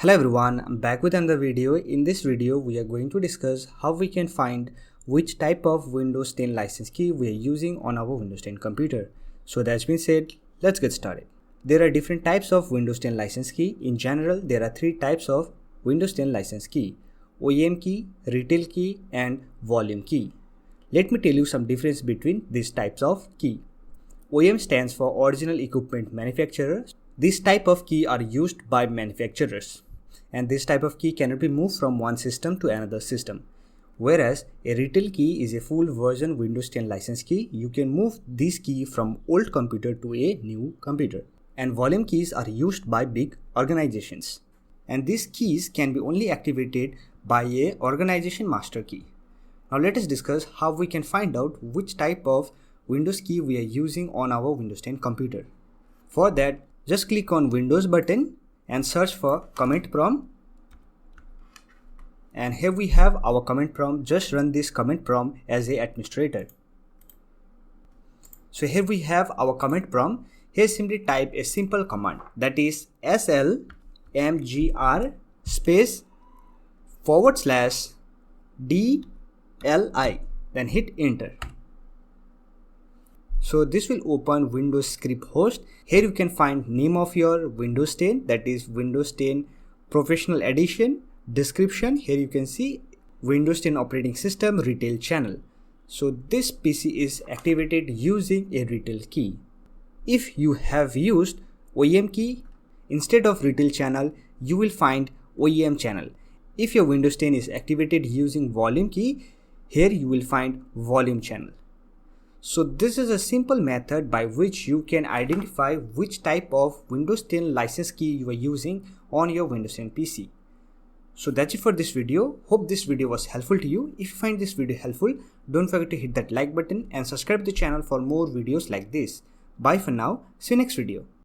Hello everyone, I'm back with another video. In this video, we are going to discuss how we can find which type of Windows 10 license key we are using on our Windows 10 computer. So that's been said, let's get started. There are different types of Windows 10 license key. In general, there are three types of Windows 10 license key: OEM key, retail key, and volume key. Let me tell you some difference between these types of key. OEM stands for Original Equipment Manufacturer. This type of key are used by manufacturers, and this type of key cannot be moved from one system to another system. Whereas a retail key is a full version Windows 10 license key. You can move this key from old computer to a new computer. And volume keys are used by big organizations, and these keys can be only activated by a organization master key. Now let us discuss how we can find out which type of Windows key we are using on our Windows 10 computer. For that, just click on Windows button and search for command prompt. And here we have our command prompt. Just run this command prompt as a administrator. So here we have our command prompt. Here simply type a simple command, that is slmgr space /DLI, then hit enter. So this will open Windows script host. Here you can find name of your Windows 10, that is Windows 10 Professional Edition. Description, here you can see Windows 10 operating system retail channel. So this PC is activated using a retail key. If you have used OEM key instead of retail channel, you will find OEM channel. If your Windows 10 is activated using volume key, here you will find volume channel. So this is a simple method by which you can identify which type of Windows 10 license key you are using on your Windows 10 PC. So that's it for this video. Hope this video was helpful to you. If you find this video helpful, don't forget to hit that like button and subscribe to the channel for more videos like this. Bye for now. See you next video.